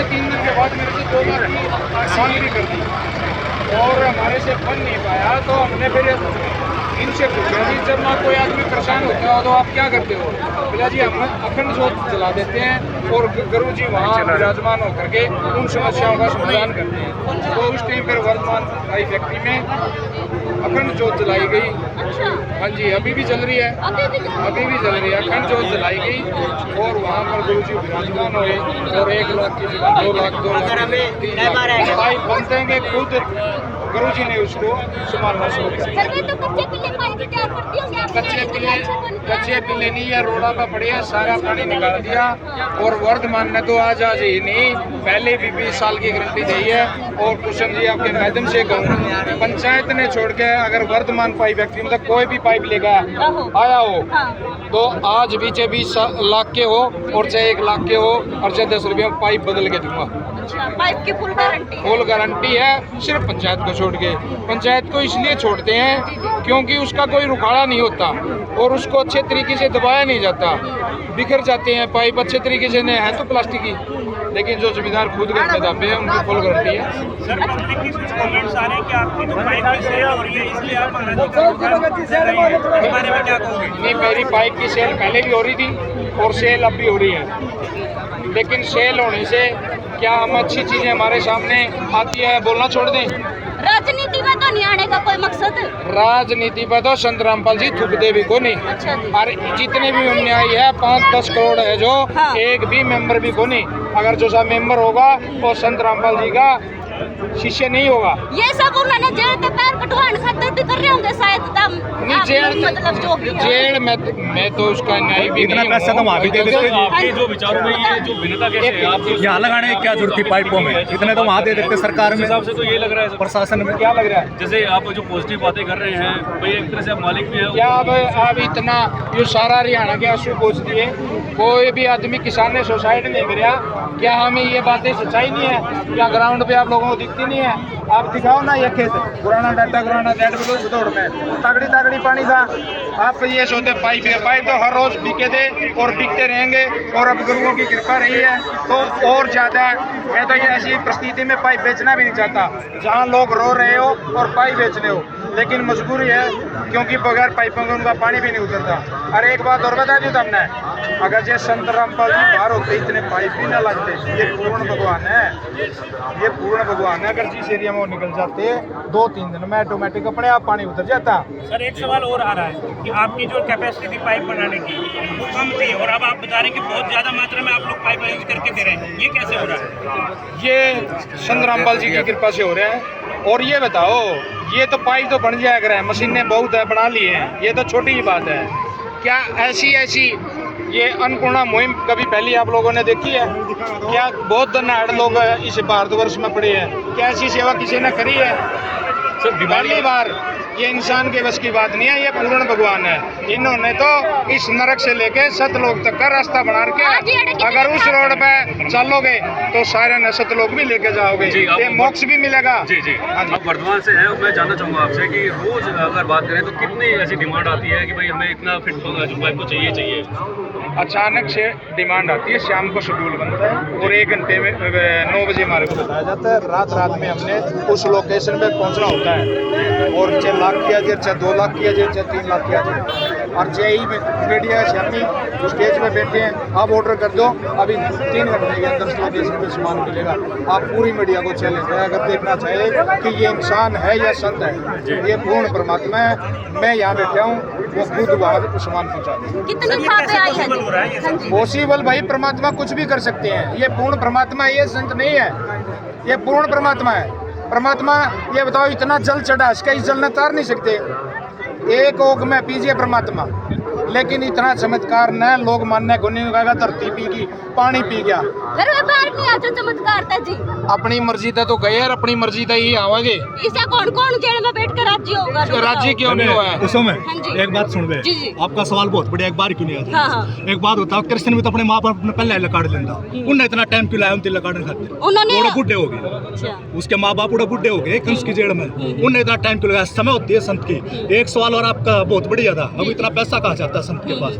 3 दिन के बाद मेरे से 2 लाख की मांग भी कर दी और हमारे से बन नहीं पाया, तो हमने फिर इनसे पूछा जी जब ना कोई आदमी परेशान होता हो तो आप क्या करते हो? बोला जी हम अखंड ज्योत जला देते हैं और गुरु जी वहाँ विराजमान होकर के उन समस्याओं का समाधान करते हैं। तो उस टाइम पर वर्धमान भाई फैक्ट्री में अखंड ज्योत जलाई गई। हाँ जी, अभी भी चल रही है, अभी भी चल रही है, अखंड ज्योत जलाई गई और वहाँ पर गुरु जी विराजमान हुए और 1 लाख की जगह 2 लाख 2 लाख भाई बनते हैं कि खुद गुरु जी ने उसको संभालना शुरू किया। कच्चे पिल्ले नहीं है, रोड़ा पर पड़े है, सारा पानी निकाल दिया और वर्धमान ने तो आज ही नहीं पहले भी 20 साल की गारंटी दी है। और कुशन जी आपके माध्यम से कहूँ, पंचायत ने छोड़ के अगर वर्धमान पाइप फैक्ट्री में कोई भी पाइप लेकर आया हो तो आज भी चाहे 20 लाख के हो और चाहे 1 लाख के हो और चाहे 10 रुपये में पाइप बदल के दूंगा। पाइप की फुल गारंटी है। सिर्फ पंचायत को छोड़ के, पंचायत को इसलिए छोड़ते हैं क्योंकि उसका कोई रुखाड़ा नहीं होता और उसको अच्छे तरीके से दबाया नहीं जाता, बिखर जाते हैं पाइप अच्छे तरीके से नहीं है तो प्लास्टिक की, लेकिन जो जिम्मेदार खुद घर में दाबे हैं उनकी फुल गारंटी है। सर पब्लिक की कुछ कमेंट्स आ रहे हैं कि आपकी जो पाइप की सेल हो रही है इसलिए आप इस बारे में क्या कहोगे? नहीं, मेरी पाइप की सेल पहले भी हो रही थी और सेल अब भी हो रही है, लेकिन सेल होने से क्या हम अच्छी चीजें हमारे सामने आती है बोलना छोड़ दें? राजनीति में तो नहीं आने का कोई मकसद? राजनीति पर तो संत रामपाल जी थूक दे भी को नहीं। अच्छा। और जितने भी अन्याय है 5-10 करोड़ है जो एक भी मेंबर भी को नहीं। अगर जो सा मेंबर होगा वो संत रामपाल जी का शिष्य नहीं होगा। ये सब उन्होंने जेल के पैर कटवाने खातिर भी कर रहे होंगे शायद तब मतलब जो भी जेल में तो उसका न्याय भी इतना नहीं पैसा तो वहाँ भी दे देते। आपके जो विचारों में ये जो भिन्नता कैसे है? आप यहाँ लगाने की क्या जरूरत थी पाइपों में? इतने तो वहाँ दे देते सरकार में। हिसाब से तो ये लग रहा है प्रशासन में क्या लग रहा है? जैसे आप जो पॉजिटिव बातें कर रहे हैं भाई एक तरह से आप मालिक भी है क्या अब इतना ये सारा हरियाणा के आंसू पोंछ दिए, कोई भी आदमी किसान ने सुसाइड नहीं कराया। क्या हमें ये बातें सच्चाई नहीं है? क्या ग्राउंड पे आप लोगों को दिखती नहीं है? आप दिखाओ ना ये खेत पुराना डाटा पुराना डेट दौड़ में तगड़ी तगड़ी पानी था। आप ये सोचते पाइप तो हर रोज बिके थे और बिकते रहेंगे और अब गुरुओं की कृपा रही है तो और ज्यादा। मैं तो ये ऐसी परिस्थिति में पाइप बेचना भी नहीं चाहता जहाँ लोग रो रहे हो और पाइप बेचने हो, लेकिन मजबूरी है क्योंकि बगैर पाइपों के उनका पानी भी नहीं उतरता। अरे एक बात और बता दी तुमने, अगर ये संत रामपाल जी बाहर होते इतने पाइप भी ना लगते। ये पूर्ण भगवान है, ये पूर्ण भगवान है। अगर जिस एरिया में वो निकल जाते 2-3 दिन में ऑटोमेटिक अपने आप पानी उतर जाता। सर एक सवाल और आ रहा है कि आपकी जो कैपेसिटी थी पाइप बनाने की वो कम थी और अब आप बता रहे हैं कि बहुत ज्यादा मात्रा में आप लोग पाइप यूज करके दे रहे हैं, ये कैसे हो रहा है? ये संत रामपाल जी की कृपा से हो रहा है। और ये बताओ, ये तो पाइप तो बन जाया करे, मशीनें बहुत है बना लिए हैं, ये तो छोटी ही बात है। क्या ऐसी ये अन्नपूर्णा मुहिम कभी पहले आप लोगों ने देखी है? क्या बहुत धनाढ़ लोग इस भारतवर्ष में पड़े हैं, क्या ऐसी सेवा किसी ने करी है? पहली बार। ये इंसान के बस की बात नहीं है, ये पूर्ण भगवान है। इन्होंने तो इस नरक से लेके सतलोक तक का रास्ता बना के, अगर उस रोड पे चलोगे तो सारे न सतलोक भी लेके जाओगे, ये मोक्ष भी मिलेगा। जी जी, आप वर्धमान से हैं, मैं जानना चाहूँगा आपसे कि रोज अगर बात करें तो कितनी ऐसी डिमांड आती है कि भाई हमें इतना फिट जो पाइप को चाहिए? अचानक से डिमांड आती है, शाम को शेड्यूल बनता है और 1 घंटे में 9 बजे हमारे को बताया जाता है। रात में हमने उस लोकेशन पे पहुंचना होता है और 6 लाख किया जाए, चाहे 2 लाख किया जाए, चाहे 3 लाख किया जाए। और जेई मीडिया शामी स्टेज पे बैठे हैं, आप ऑर्डर कर दो, अभी 3 घंटे के अंदर लोकेशन पे सामान मिलेगा। आप पूरी मीडिया को चैलेंज है, अगर देखना चाहे कि ये इंसान है या संत है, ये पूर्ण परमात्मा है। मैं यहाँ बैठा हूँ, वो खुद वहाँ सामान पहुँचा पॉसिबल। भाई परमात्मा कुछ भी कर सकते हैं, ये पूर्ण परमात्मा है, ये संत नहीं है, ये पूर्ण परमात्मा है। परमात्मा ये बताओ इतना जल चढ़ा, इसका इस जल न तार नहीं सकते। एक ओग में पीजिए परमात्मा, लेकिन इतना चमत्कार न लोग मानने को नहीं होगा। धरती पी गई, पानी पी गया, चमत्कार था जी। अपनी मर्जी था तो गए और अपनी मर्जी था ही आवागे। इसे कौन जेल में बैठ कर राजी होगा? राजी क्यों नहीं हुआ है? उसमें एक बात सुन बे, आपका सवाल बहुत बढ़िया, एक बार क्यों नहीं आता? एक बात होता, कृष्ण भी तो अपने माँ बाप ने पहले लकाड़ लेता, उन्हें इतना टाइम क्यों लाया उनके लकाड़ने खातिर? उन्होंने बुढ़े हो गए, उसके माँ बाप उड़े बुढ़े हो गए कंस की जेल में, उन्हें इतना टाइम क्यों लगाया? समय होती है संत की। एक सवाल और आपका बहुत बढ़िया था, अब इतना पैसा कहाँ से आता? था संत के पास।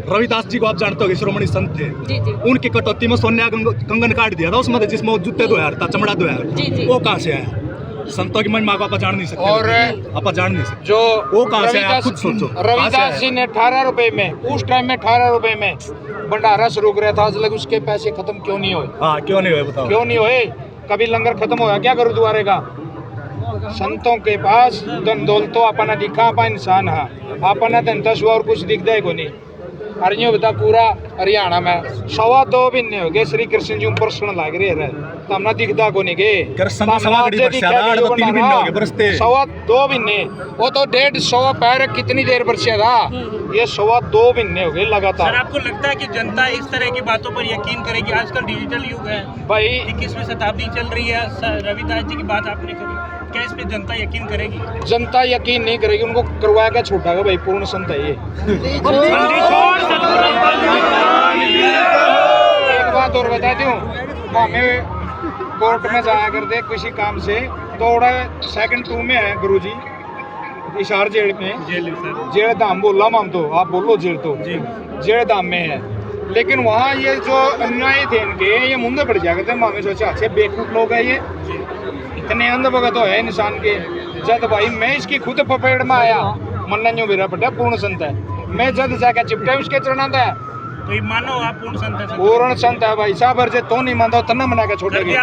रविदास जी को आप जानते हो, शिरोमणि संत थे, जी जी उनकी कटौती में सोने का कंगन काट दिया था उसमें, जिसमें वो जूते धोया था, चमड़ा जी, धोया, जी। वो कहाँ से आया? संतों की महिमा को आप जान नहीं सकते, और आप जान नहीं सकते जो वो कहाँ से आया, खुद सोचो। रविदास जी ने 18 रुपए में, उस टाइम में 18 रुपए में भंडारा शुरू किया था, आज लग उसके पैसे खत्म क्यों नहीं हुए? हाँ, क्यों नहीं हुए बताओ? क्यों नहीं हुए? कभी लंगर खत्म होया क्या गुरुद्वारे का? संतों के पास धन दौलत तो अपना दिखा, आपा इंसान है, अपना धन दस और कुछ दिखता है को नहीं। अरे यूं बता, पूरा हरियाणा में 2.25 महीने हो गए श्री कृष्ण जी प्रश्न लाग रहे है, तो हमने दिखता को नहीं गए। कृष्ण तो सवा घड़ी बरसा था, 3 महीने हो गए बरसते। 2.25 महीने, वो तो 150 पैर कितनी देर बरसा था, ये 2.25 महीने हो गए सर लगातार। आपको लगता है कि जनता इस तरह की बातों पर यकीन करेगी? आजकल डिजिटल युग है भाई 21वीं शताब्दी चल रही है, रविदास जी की बात आपने करी, क्या इस पे जनता यकीन करेगी? जनता यकीन नहीं करेगी, उनको करवाया क्या छोटा का भाई, पूर्ण संत है ये। एक बात और बता दूं, हमें कोर्ट में जाया करते किसी काम से, तो 2nd में है गुरुजी इशार जेल में, जेल धाम बोला हम तो, आप बोलो जेल तो जेल धाम में है, लेकिन वहाँ ये जो अन्याय थे इनके, ये मुंदे पड़ जाया करते। हमें सोचा अच्छे बेवकूफ लोग है ये, इतने अंधभगत हो है इंसान के। जब भाई मैं इसकी खुद पपेड़ में आया, मन्ना न्यू मेरा पटा पूर्ण संत है, मैं जब जाकर चिपटा उसके चरणा था, तो ये मानो आप पूर्ण संत हैं? पूर्ण संत है भाई साहब, अर्जे तो नहीं मानता तना मना के छोड़ेगी।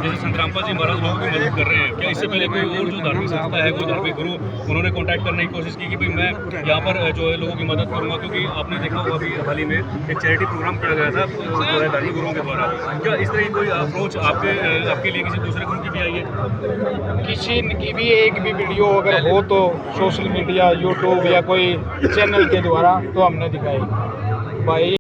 जैसे संत रामपाल जी महाराज लोगों की मदद कर रहे हैं, क्या इससे पहले कोई और जो धार्मिक संस्था है, कोई धार्मिक गुरु, उन्होंने कांटेक्ट करने की कोशिश की कि भाई मैं यहाँ पर जो है लोगों की मदद करूँगा? क्योंकि आपने देखा होगा अभी हाल ही में एक चैरिटी प्रोग्राम किया गया था जो है धार्मिक गुरुओं के द्वारा, क्या इस तरह की कोई अप्रोच आपके लिए किसी दूसरे गुरु की भी आई है? किसी की भी एक भी वीडियो अगर हो तो सोशल मीडिया, यूट्यूब या कोई चैनल के द्वारा, तो हमने दिखाई भाई।